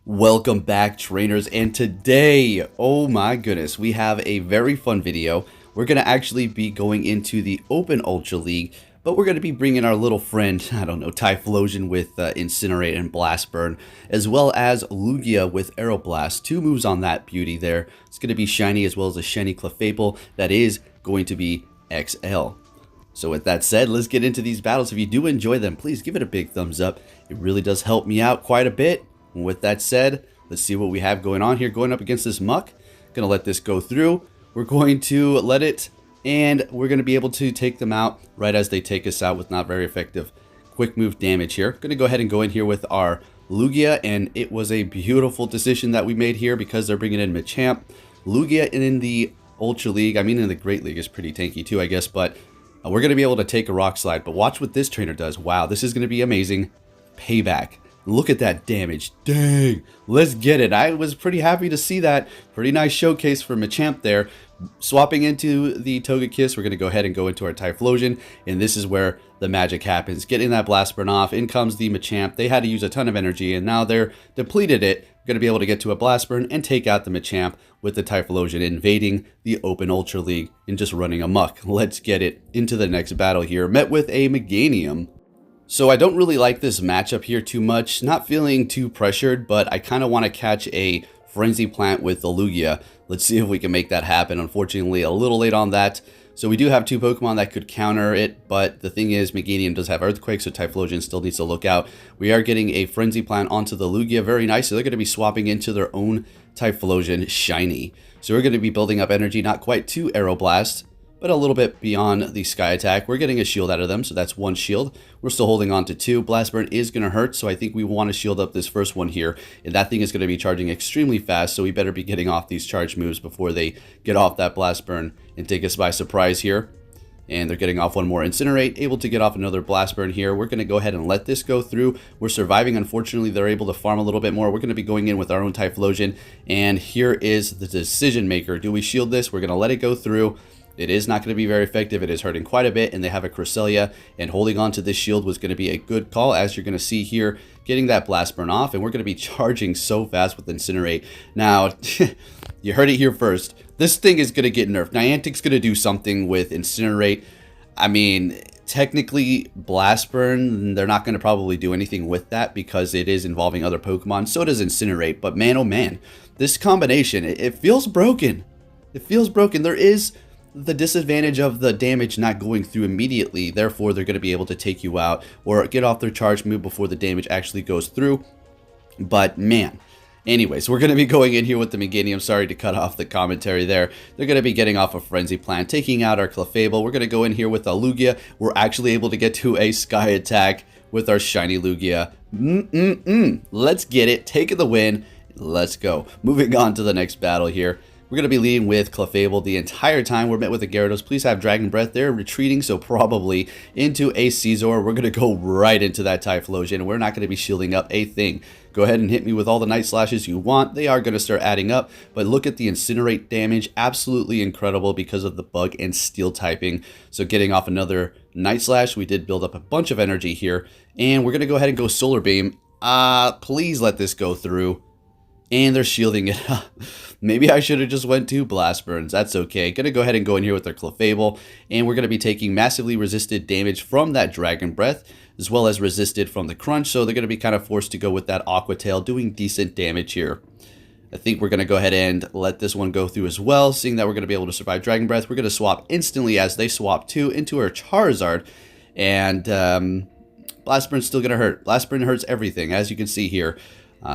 Welcome back, trainers, and today, oh my goodness, we have a very fun video. We're going to actually be going into the Open Ultra League, but we're going to be bringing our little friend, I don't know, Typhlosion with Incinerate and Blast Burn, as well as Lugia with Aeroblast. Two moves on that beauty there. It's going to be shiny as well as a Shiny Clefable that is going to be XL. So with that said, let's get into these battles. If you do enjoy them, please give it a big thumbs up. It really does help me out quite a bit. With that said, let's see what we have going on here. Going up against this Muck. Gonna let this go through. We're going to let it, and we're gonna be able to take them out right as they take us out with not very effective quick move damage here. Gonna go ahead and go in here with our Lugia, and it was a beautiful decision that we made here because they're bringing in Machamp. Lugia in the Ultra League, I mean in the Great League, is pretty tanky too, I guess, but we're gonna be able to take a Rock Slide. But watch what this trainer does. Wow, this is gonna be amazing. Payback. Look at that damage. Dang. Let's get it. I was pretty happy to see that. Pretty nice showcase for Machamp there. Swapping into the Togekiss, we're going to go ahead and go into our Typhlosion. And this is where the magic happens. Getting that Blast Burn off. In comes the Machamp. They had to use a ton of energy, and now they're depleted it. We're going to be able to get to a Blast Burn and take out the Machamp with the Typhlosion, invading the Open Ultra League and just running amok. Let's get it into the next battle here. Met with a Meganium. So I don't really like this matchup here too much, not feeling too pressured, but I kind of want to catch a Frenzy Plant with the Lugia. Let's see if we can make that happen. Unfortunately, a little late on that. So we do have two Pokemon that could counter it, but the thing is, Meganium does have Earthquake, so Typhlosion still needs to look out. We are getting a Frenzy Plant onto the Lugia, very nice, so they're going to be swapping into their own Typhlosion Shiny. So we're going to be building up energy, not quite to Aeroblast, but a little bit beyond the Sky Attack. We're getting a shield out of them, so that's one shield. We're still holding on to two. Blast Burn is going to hurt, so I think we want to shield up this first one here. And that thing is going to be charging extremely fast, so we better be getting off these charge moves before they get off that Blast Burn and take us by surprise here. And they're getting off one more Incinerate, able to get off another Blast Burn here. We're going to go ahead and let this go through. We're surviving. Unfortunately, they're able to farm a little bit more. We're going to be going in with our own Typhlosion. And here is the decision maker. Do we shield this? We're going to let it go through. It is not going to be very effective. It is hurting quite a bit, and they have a Cresselia, and holding on to this shield was going to be a good call, as you're going to see here, getting that Blast Burn off, and we're going to be charging so fast with Incinerate. Now, you heard it here first. This thing is going to get nerfed. Niantic's going to do something with Incinerate. I mean, technically, Blast Burn, they're not going to probably do anything with that because it is involving other Pokemon. So does Incinerate, but man, oh man, this combination, it feels broken. It feels broken. There is the disadvantage of the damage not going through immediately, therefore they're going to be able to take you out or get off their charge move before the damage actually goes through. But man, anyways, we're going to be going in here with the Meganium. Sorry to cut off the commentary there. They're going to be getting off a Frenzy Plant, taking out our Clefable. We're going to go in here with a Lugia. We're actually able to get to a Sky Attack with our Shiny Lugia. Let's get it, taking the win. Let's go. Moving on to the next battle here. We're going to be leading with Clefable the entire time. We're met with a Gyarados. Please have Dragon Breath. They're retreating, so probably into a Scizor. We're going to go right into that Typhlosion. We're not going to be shielding up a thing. Go ahead and hit me with all the Night Slashes you want. They are going to start adding up, but look at the Incinerate damage. Absolutely incredible because of the Bug and Steel typing. So getting off another Night Slash, we did build up a bunch of energy here, and we're going to go ahead and go Solar Beam. Please let this go through. And they're shielding it. Maybe I should have just went to Blast Burns. That's okay. Gonna go ahead and go in here with their Clefable. And we're gonna be taking massively resisted damage from that Dragon Breath, as well as resisted from the Crunch. So they're gonna be kind of forced to go with that Aqua Tail, doing decent damage here. I think we're gonna go ahead and let this one go through as well. Seeing that we're gonna be able to survive Dragon Breath, we're gonna swap instantly as they swap two into our Charizard. And Blast Burn's still gonna hurt. Blast Burn hurts everything, as you can see here.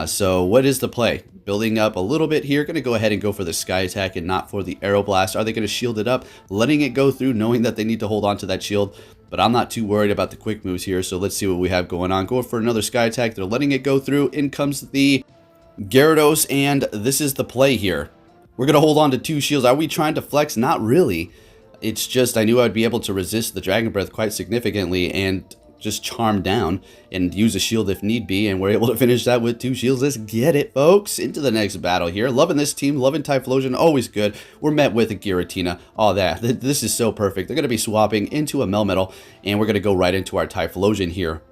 So what is the play? Building up a little bit here. Going to go ahead and go for the Sky Attack and not for the Aeroblast. Are they going to shield it up? Letting it go through, knowing that they need to hold on to that shield. But I'm not too worried about the quick moves here. So let's see what we have going on. Going for another Sky Attack. They're letting it go through. In comes the Gyarados, and this is the play here. We're going to hold on to two shields. Are we trying to flex? Not really. It's just I knew I'd be able to resist the Dragon Breath quite significantly and just charm down and use a shield if need be, and we're able to finish that with two shields. Let's get it, folks, into the next battle here. Loving this team, loving Typhlosion, always good. We're met with a Giratina. Oh, this is so perfect. They're going to be swapping into a Melmetal, and we're going to go right into our Typhlosion here.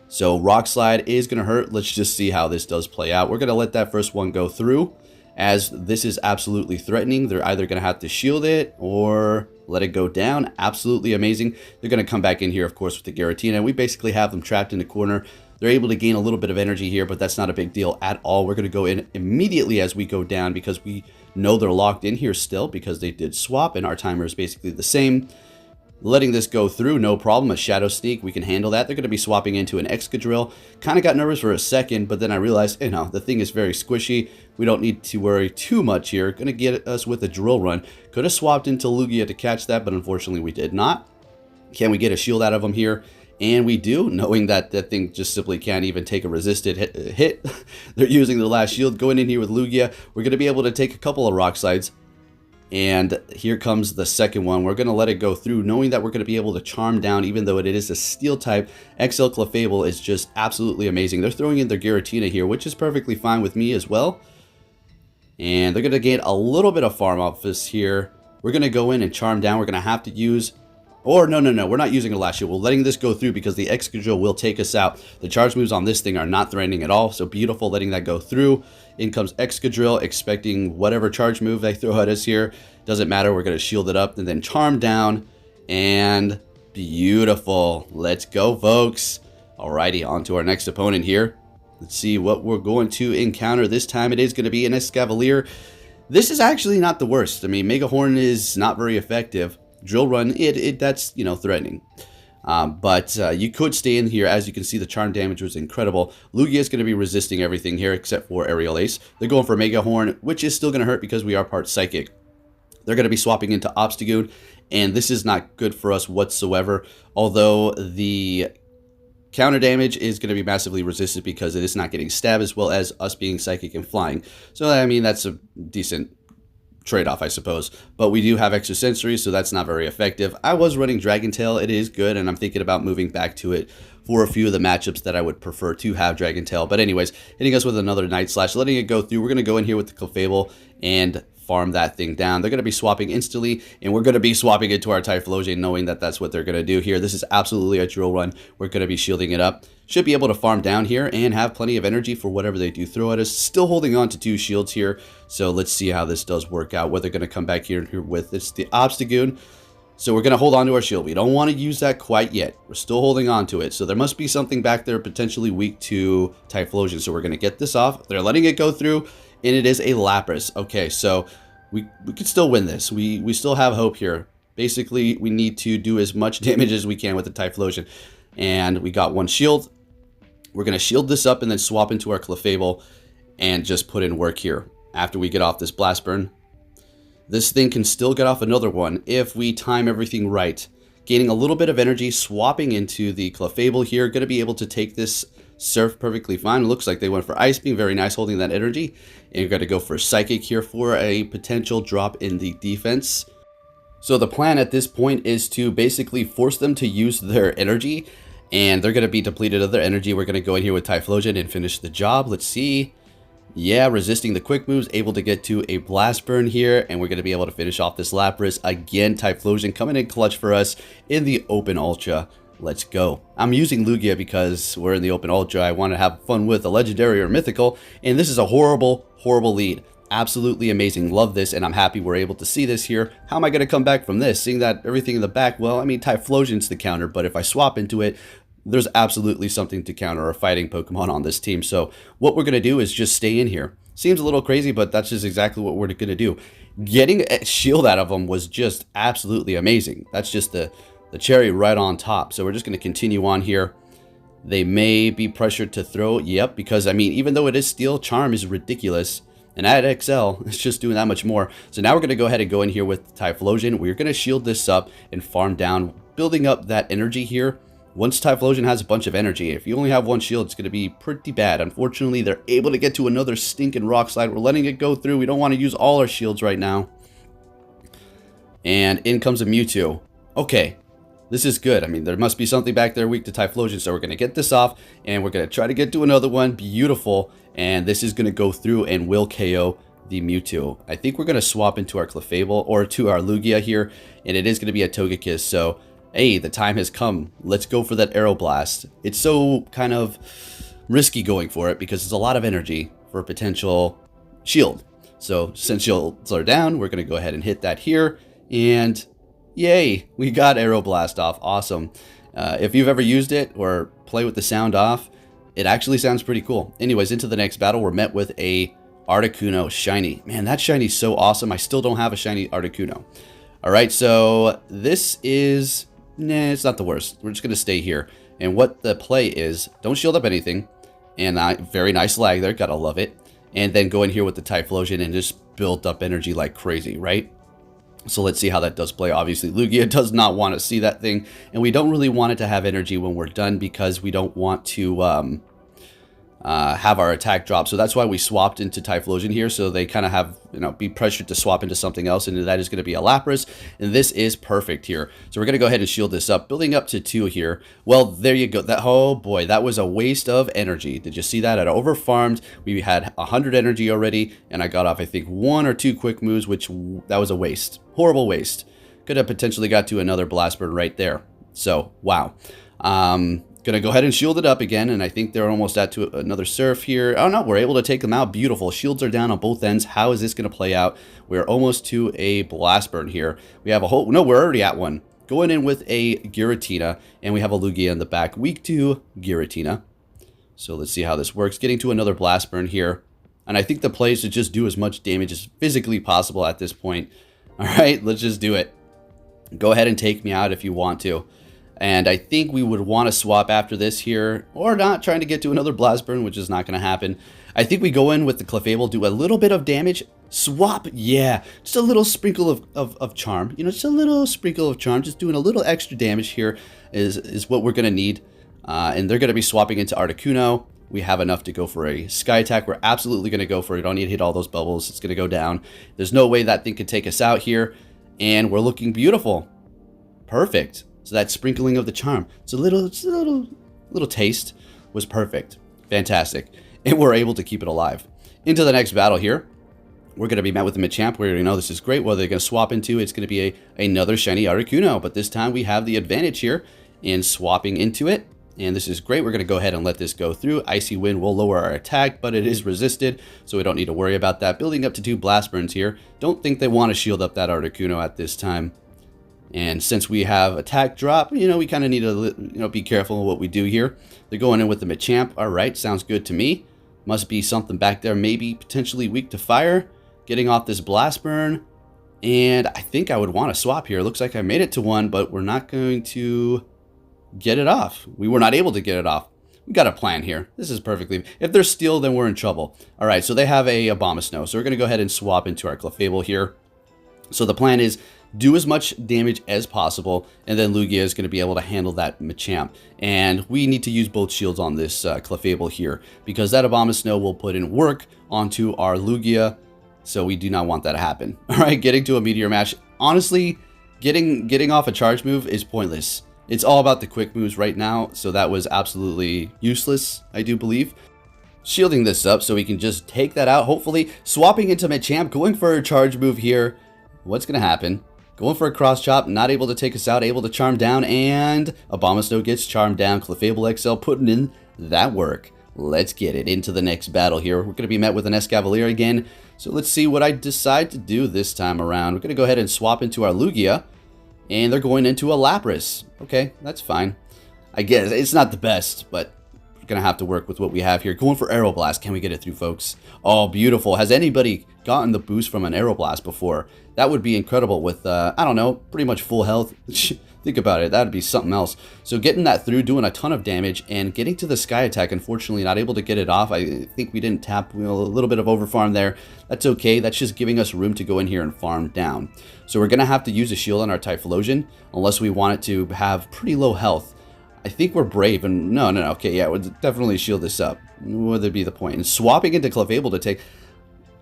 So Rock Slide is going to hurt. Let's just see how this does play out. We're going to let that first one go through, as this is absolutely threatening. They're either going to have to shield it or let it go down. Absolutely amazing. They're going to come back in here, of course, with the Giratina. We basically have them trapped in the corner. They're able to gain a little bit of energy here, but that's not a big deal at all. We're going to go in immediately as we go down because we know they're locked in here still because they did swap, and our timer is basically the same. Letting this go through, no problem. A Shadow Sneak, we can handle that. They're going to be swapping into an Excadrill. Kind of got nervous for a second, but then I realized, the thing is very squishy. We don't need to worry too much here. Going to get us with a Drill Run. Could have swapped into Lugia to catch that, but unfortunately we did not. Can we get a shield out of them here? And we do, knowing that that thing just simply can't even take a resisted hit. They're using the last shield. Going in here with Lugia, we're going to be able to take a couple of Rock Slides. And here comes the second one. We're going to let it go through, knowing that we're going to be able to charm down, even though it is a steel type. XL Clefable is just absolutely amazing. They're throwing in their Giratina here, which is perfectly fine with me as well. And they're going to gain a little bit of farm off this here. We're going to go in and charm down. We're going to have to use... Or, no, we're not using a last shield. We're letting this go through because the Excadrill will take us out. The charge moves on this thing are not threatening at all. So beautiful, letting that go through. In comes Excadrill, expecting whatever charge move they throw at us here. Doesn't matter, we're going to shield it up and then charm down. And beautiful. Let's go, folks. Alrighty, on to our next opponent here. Let's see what we're going to encounter. This time it is going to be an Escavalier. This is actually not the worst. I mean, Mega Horn is not very effective. Drill Run, that's, threatening. But you could stay in here. As you can see, the charm damage was incredible. Lugia is going to be resisting everything here except for Aerial Ace. They're going for Mega Horn, which is still going to hurt because we are part Psychic. They're going to be swapping into Obstagoon, and this is not good for us whatsoever. Although the counter damage is going to be massively resisted because it is not getting stabbed, as well as us being Psychic and flying. So, I mean, that's a decent trade-off, I suppose. But we do have extra sensory, so that's not very effective. I was running Dragon Tail. It is good, and I'm thinking about moving back to it for a few of the matchups that I would prefer to have Dragon Tail. But anyways, hitting us with another Night Slash, letting it go through. We're going to go in here with the Clefable and farm that thing down. They're going to be swapping instantly, and we're going to be swapping into our Typhlosion, knowing that that's what they're going to do here. This is absolutely a Drill Run. We're going to be shielding it up. Should be able to farm down here and have plenty of energy for whatever they do throw at us. Still holding on to 2 shields here, so let's see how this does work out. What they're going to come back here with. It's the Obstagoon. So we're going to hold on to our shield. We don't want to use that quite yet. We're still holding on to it. So there must be something back there potentially weak to Typhlosion. So we're going to get this off. They're letting it go through, and it is a Lapras. Okay, so we could still win this. We still have hope here. Basically, we need to do as much damage as we can with the Typhlosion. And we got 1 shield. We're going to shield this up and then swap into our Clefable and just put in work here. After we get off this Blast Burn, this thing can still get off another one if we time everything right. Gaining a little bit of energy, swapping into the Clefable here. Going to be able to take this Surf perfectly fine. It looks like they went for Ice Beam. Very nice, holding that energy. And you're going to go for Psychic here for a potential drop in the defense. So the plan at this point is to basically force them to use their energy. And they're going to be depleted of their energy. We're going to go in here with Typhlosion and finish the job. Let's see. Yeah, resisting the quick moves, able to get to a Blast Burn here, and we're going to be able to finish off this Lapras. Again, Typhlosion coming in clutch for us in the Open Ultra. Let's go. I'm using Lugia because we're in the Open Ultra. I want to have fun with a Legendary or Mythical, and this is a horrible, horrible lead. Absolutely amazing. Love this, and I'm happy we're able to see this here. How am I going to come back from this? Seeing that everything in the back, well, I mean, Typhlosion's the counter, but if I swap into it, there's absolutely something to counter a fighting Pokemon on this team. So what we're going to do is just stay in here. Seems a little crazy, but that's just exactly what we're going to do. Getting a shield out of them was just absolutely amazing. That's just the cherry right on top. So we're just going to continue on here. They may be pressured to throw. Yep, because, I mean, even though it is Steel, Charm is ridiculous. And at XL, it's just doing that much more. So now we're going to go ahead and go in here with Typhlosion. We're going to shield this up and farm down, building up that energy here. Once Typhlosion has a bunch of energy, if you only have 1 shield, it's going to be pretty bad. Unfortunately, they're able to get to another stinking Rock Slide. We're letting it go through. We don't want to use all our shields right now. And in comes a Mewtwo. Okay, this is good. I mean, there must be something back there weak to Typhlosion, so we're going to get this off, and we're going to try to get to another one. Beautiful. And this is going to go through and will KO the Mewtwo. I think we're going to swap into our Clefable, or to our Lugia here, and it is going to be a Togekiss, so hey, the time has come. Let's go for that Aeroblast. It's so kind of risky going for it because it's a lot of energy for a potential shield. So since shields are down, we're going to go ahead and hit that here. And yay, we got Aeroblast off. Awesome. If you've ever used it or play with the sound off, it actually sounds pretty cool. Anyways, into the next battle, we're met with a Articuno shiny. Man, that shiny's so awesome. I still don't have a shiny Articuno. All right, so this is... Nah, it's not the worst. We're just going to stay here. And what the play is, don't shield up anything. And very nice lag there. Gotta love it. And then go in here with the Typhlosion and just build up energy like crazy, right? So let's see how that does play. Obviously, Lugia does not want to see that thing. And we don't really want it to have energy when we're done because we don't want to have our attack drop. So that's why we swapped into Typhlosion here. So they kind of have, be pressured to swap into something else. And that is going to be a Lapras. And this is perfect here. So we're going to go ahead and shield this up. Building up to 2 here. Well, there you go. Oh boy, that was a waste of energy. Did you see that? I overfarmed. We had 100 energy already. And I got off, I think, 1 or 2 quick moves, which that was a waste. Horrible waste. Could have potentially got to another Blast Burn right there. So, wow. Gonna go ahead and shield it up again, and I think they're almost at to another Surf here. Oh no, we're able to take them out. Beautiful. Shields are down on both ends. How is this gonna play out? We're almost to a Blast Burn here. We have a whole... No, we're already at one. Going in with a Giratina, and we have a Lugia in the back. Weak to Giratina. So let's see how this works. Getting to another Blast Burn here. And I think the play is to just do as much damage as physically possible at this point. Alright, let's just do it. Go ahead and take me out if you want to. And I think we would want to swap after this here, or not, trying to get to another Blast Burn, which is not going to happen. I think we go in with the Clefable, do a little bit of damage, swap, yeah, just a little sprinkle of charm. Just a little sprinkle of charm, just doing a little extra damage here is what we're going to need. And they're going to be swapping into Articuno. We have enough to go for a Sky Attack. We're absolutely going to go for it. Don't need to hit all those bubbles. It's going to go down. There's no way that thing could take us out here. And we're looking beautiful. Perfect. So that sprinkling of the charm, it's a little taste was perfect. Fantastic. And we're able to keep it alive. Into the next battle here. We're going to be met with a Machamp. We already know this is great. What they're going to swap into, it's going to be another shiny Articuno. But this time we have the advantage here in swapping into it. And this is great. We're going to go ahead and let this go through. Icy Wind will lower our attack, but it is resisted. So we don't need to worry about that. Building up to 2 Blast Burns here. Don't think they want to shield up that Articuno at this time. And since we have attack drop, we kind of need to, be careful of what we do here. They're going in with the Machamp. All right, sounds good to me. Must be something back there, maybe potentially weak to fire. Getting off this Blast Burn. And I think I would want to swap here. Looks like I made it to 1, but we're not going to get it off. We were not able to get it off. We got a plan here. This is perfectly... If they're Steel, then we're in trouble. All right, so they have a Abomasnow. So we're going to go ahead and swap into our Clefable here. So the plan is... do as much damage as possible, and then Lugia is going to be able to handle that Machamp. And we need to use both shields on this Clefable here, because that Abomasnow will put in work onto our Lugia, so we do not want that to happen. Alright, getting to a Meteor Mash. Honestly, getting off a charge move is pointless. It's all about the quick moves right now, so that was absolutely useless, I do believe. Shielding this up so we can just take that out, hopefully. Swapping into Machamp, going for a charge move here. What's going to happen? Going for a cross chop, not able to take us out, able to charm down, and Abomasnow gets charmed down. Clefable XL putting in that work. Let's get it into the next battle here. We're going to be met with an Escavalier again. So let's see what I decide to do this time around. We're going to go ahead and swap into our Lugia. And they're going into a Lapras. Okay, that's fine. I guess it's not the best, but we're going to have to work with what we have here. Going for Aeroblast. Can we get it through, folks? Oh, beautiful. Has anybody gotten the boost from an Aeroblast before? That would be incredible with, I don't know, pretty much full health. Think about it. That would be something else. So getting that through, doing a ton of damage, and getting to the Sky Attack, unfortunately not able to get it off. I think we didn't tap, a little bit of overfarm there. That's okay. That's just giving us room to go in here and farm down. So we're going to have to use a shield on our Typhlosion, unless we want it to have pretty low health. I think we're brave, and no, okay, yeah, we'll definitely shield this up. What would be the point? And swapping into Clefable to take...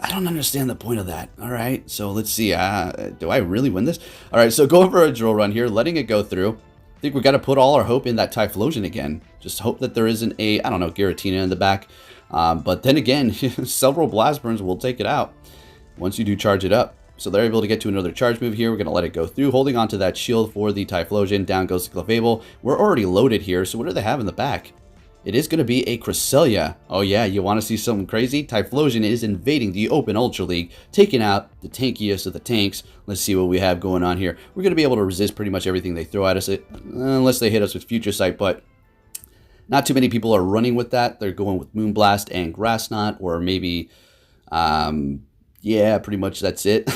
I don't understand the point of that. All right, so let's see. Do I really win this? All right, so going for a drill run here, letting it go through. I think we got to put all our hope in that Typhlosion again. Just hope that there isn't a, I don't know, Giratina in the back. But then again, several Blast Burns will take it out once you do charge it up. So they're able to get to another charge move here. We're going to let it go through, holding onto that shield for the Typhlosion. Down goes the Clefable. We're already loaded here, so what do they have in the back? It is going to be a Cresselia. Oh yeah, you want to see something crazy? Typhlosion is invading the Open Ultra League, taking out the tankiest of the tanks. Let's see what we have going on here. We're going to be able to resist pretty much everything they throw at us, unless they hit us with Future Sight, but not too many people are running with that. They're going with Moonblast and Grass Knot, or maybe, yeah, pretty much that's it.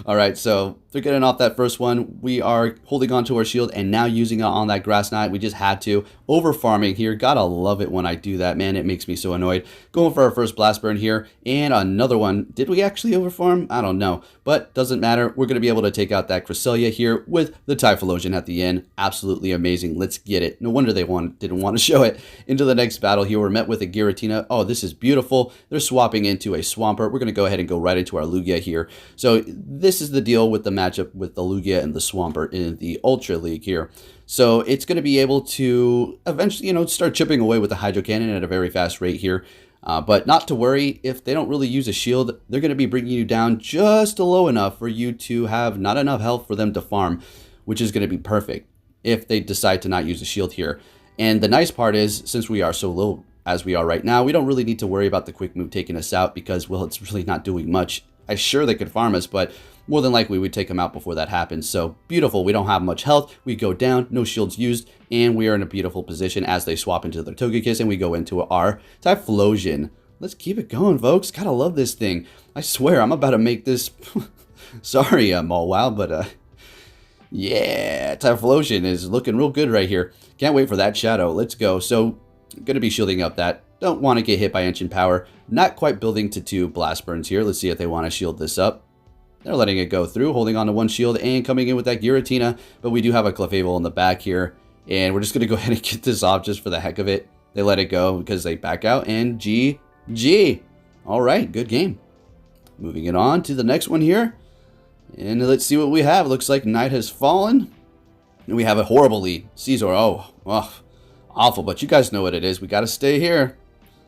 All right, so they're getting off that first one. We are holding on to our shield and now using it on that Grass Knot. We just had to. Over farming here. Gotta love it when I do that, man. It makes me so annoyed. Going for our first Blast Burn here. And another one. Did we actually over farm? I don't know. But doesn't matter. We're going to be able to take out that Cresselia here with the Typhlosion at the end. Absolutely amazing. Let's get it. No wonder they didn't want to show it. Into the next battle here. We're met with a Giratina. Oh, this is beautiful. They're swapping into a Swampert. We're going to go ahead and go right into our Lugia here. So this is the deal with the matchup with the Lugia and the Swampert in the Ultra League here. So it's going to be able to eventually, start chipping away with the Hydro Cannon at a very fast rate here. But not to worry, if they don't really use a shield, they're going to be bringing you down just low enough for you to have not enough health for them to farm, which is going to be perfect if they decide to not use a shield here. And the nice part is, since we are so low as we are right now, we don't really need to worry about the quick move taking us out because, well, it's really not doing much. I'm sure they could farm us, but more than likely we'd take them out before that happens. So beautiful. We don't have much health. We go down, no shields used, and we are in a beautiful position as they swap into their Togekiss and we go into our Typhlosion. Let's keep it going, folks. Gotta love this thing. I swear, I'm about to make this... Sorry, Mawwow, but yeah, Typhlosion is looking real good right here. Can't wait for that shadow. Let's go. So, going to be shielding up that. Don't want to get hit by Ancient Power. Not quite building to 2 Blast Burns here. Let's see if they want to shield this up. They're letting it go through, holding on to 1 shield and coming in with that Giratina. But we do have a Clefable in the back here. And we're just going to go ahead and get this off just for the heck of it. They let it go because they back out. And GG. All right, good game. Moving it on to the next one here. And let's see what we have. Looks like Night has fallen. And we have a horrible lead. Caesar, oh, awful. But you guys know what it is. We got to stay here.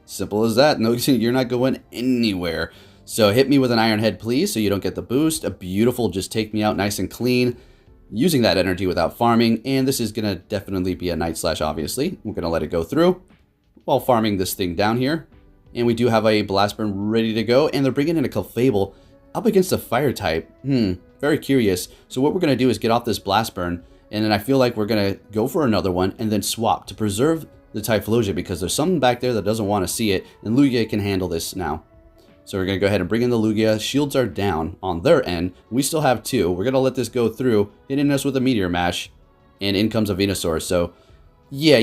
Simple as that. No, you're not going anywhere. So hit me with an Iron Head, please, so you don't get the boost. A beautiful, just take me out nice and clean. Using that energy without farming. And this is going to definitely be a Night Slash, obviously. We're going to let it go through while farming this thing down here. And we do have a Blast Burn ready to go. And they're bringing in a Clefable up against a Fire type. Very curious. So what we're going to do is get off this Blast Burn. And then I feel like we're going to go for another one and then swap to preserve the Typhlosion because there's something back there that doesn't want to see it. And Lugia can handle this now. So we're going to go ahead and bring in the Lugia. Shields are down on their end. We still have 2. We're going to let this go through, hitting us with a Meteor Mash. And in comes a Venusaur. So yeah,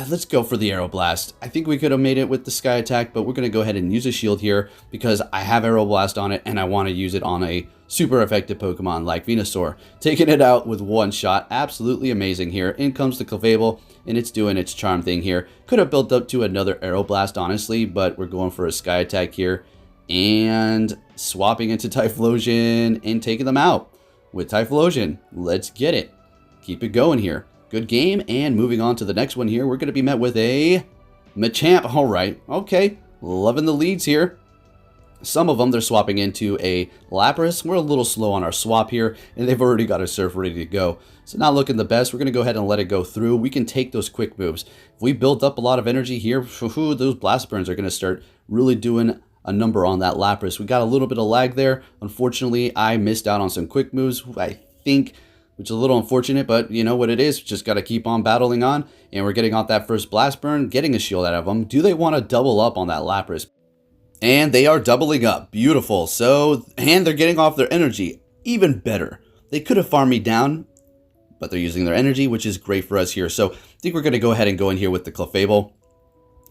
let's go for the Aeroblast. I think we could have made it with the Sky Attack, but we're going to go ahead and use a shield here because I have Aeroblast on it and I want to use it on a super effective Pokemon like Venusaur. Taking it out with 1 shot. Absolutely amazing here. In comes the Clefable and it's doing its charm thing here. Could have built up to another Aeroblast, honestly, but we're going for a Sky Attack here. And swapping into Typhlosion and taking them out with Typhlosion. Let's get it. Keep it going here. Good game, and moving on to the next one here, we're going to be met with a Machamp. All right, okay, loving the leads here. Some of them, they're swapping into a Lapras. We're a little slow on our swap here, and they've already got a Surf ready to go. So not looking the best. We're going to go ahead and let it go through. We can take those quick moves. If we build up a lot of energy here, those Blast Burns are going to start really doing a number on that Lapras. We got a little bit of lag there. Unfortunately, I missed out on some quick moves, I think, which is a little unfortunate, but you know what it is. Just got to keep on battling on, and we're getting off that first Blast Burn, getting a shield out of them. Do they want to double up on that Lapras? And they are doubling up. Beautiful. So, and they're getting off their energy. Even better. They could have farmed me down, but they're using their energy, which is great for us here. So, I think we're going to go ahead and go in here with the Clefable.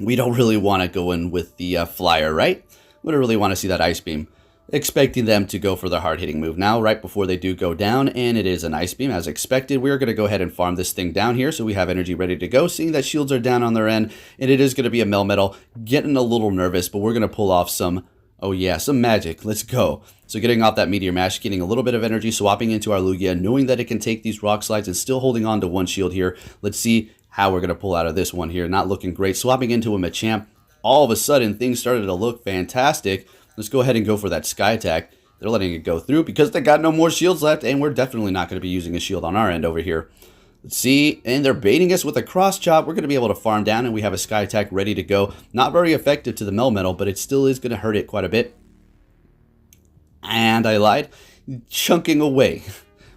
We don't really want to go in with the Flyer, right? We don't really want to see that Ice Beam. Expecting them to go for the hard-hitting move now, right before they do go down, and it is an Ice Beam, as expected. We're going to go ahead and farm this thing down here, so we have energy ready to go, seeing that shields are down on their end, and it is going to be a Melmetal. Getting a little nervous, but we're going to pull off some, oh yeah, some magic. Let's go. So getting off that Meteor Mash, getting a little bit of energy, swapping into our Lugia, knowing that it can take these Rock Slides and still holding on to 1 shield here. Let's see how we're going to pull out of this one here. Not looking great. Swapping into a Machamp. All of a sudden, things started to look fantastic. Let's go ahead and go for that Sky Attack. They're letting it go through because they got no more shields left, and we're definitely not going to be using a shield on our end over here. Let's see, and they're baiting us with a cross chop. We're going to be able to farm down, and we have a sky attack ready to go. Not very effective to the Melmetal, but it still is going to hurt it quite a bit. And I lied. Chunking away.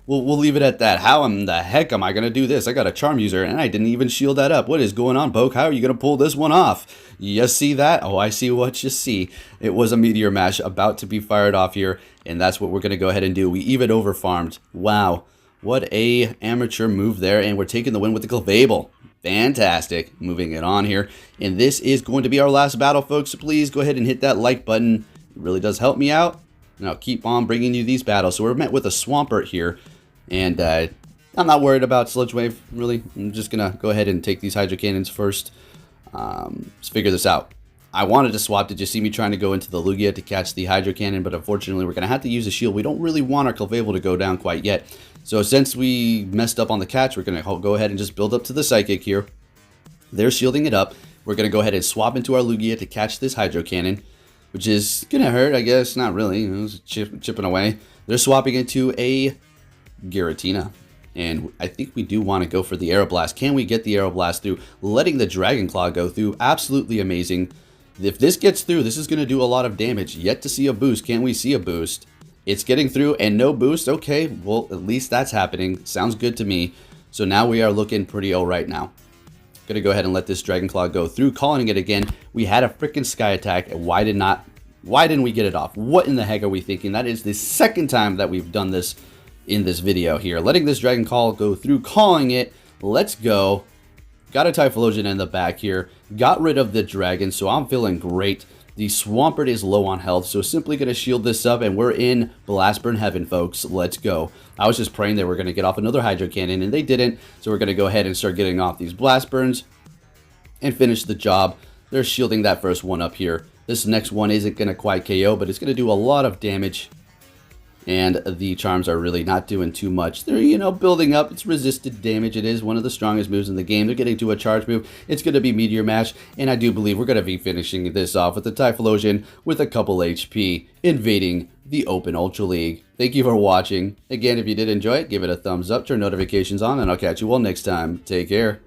We'll leave it at that. How in the heck am I going to do this? I got a Charm User, and I didn't even shield that up. What is going on, Poke? How are you going to pull this one off? You see that? Oh, I see what you see. It was a Meteor Mash about to be fired off here, and that's what we're going to go ahead and do. We even over-farmed. Wow. What a amateur move there, and we're taking the win with the Clefable. Fantastic. Moving it on here. And this is going to be our last battle, folks. So please go ahead and hit that like button. It really does help me out. And I'll keep on bringing you these battles. So we're met with a Swampert here. And I'm not worried about Sludge Wave, really. I'm just going to go ahead and take these Hydro Cannons first. Let's figure this out. I wanted to swap. Did you see me trying to go into the Lugia to catch the Hydro Cannon? But unfortunately, we're going to have to use a shield. We don't really want our Clefable to go down quite yet. So since we messed up on the catch, we're going to go ahead and just build up to the Psychic here. They're shielding it up. We're going to go ahead and swap into our Lugia to catch this Hydro Cannon, which is going to hurt, I guess. Not really. It's chipping away. They're swapping into a Giratina. And I think we do want to go for the Aeroblast. Can we get the Aeroblast through? Letting the Dragon Claw go through. Absolutely amazing. If this gets through, this is going to do a lot of damage. Yet to see a boost. Can we see a boost? It's getting through and no boost. Okay, well, at least that's happening. Sounds good to me. So now we are looking pretty right now. Gonna go ahead and let this Dragon Claw go through. Calling it again. We had a freaking Sky Attack. And why didn't we get it off? What in the heck are we thinking? That is the second time that we've done this in this video here. Letting this Dragon Claw go through. Calling it. Let's go. Got a Typhlosion in the back here. Got rid of the Dragon, so I'm feeling great. The Swampert is low on health, so simply going to shield this up, and we're in Blast Burn Heaven, folks. Let's go. I was just praying they were going to get off another Hydro Cannon, and they didn't, so we're going to go ahead and start getting off these Blast Burns and finish the job. They're shielding that first one up here. This next one isn't going to quite KO, but it's going to do a lot of damage. And the charms are really not doing too much. They're, you know, building up. It's resisted damage. It is one of the strongest moves in the game. They're getting to a charge move. It's going to be Meteor Mash. And I do believe we're going to be finishing this off with the Typhlosion with a couple HP, invading the Open Ultra League. Thank you for watching. Again, if you did enjoy it, give it a thumbs up, turn notifications on, and I'll catch you all next time. Take care.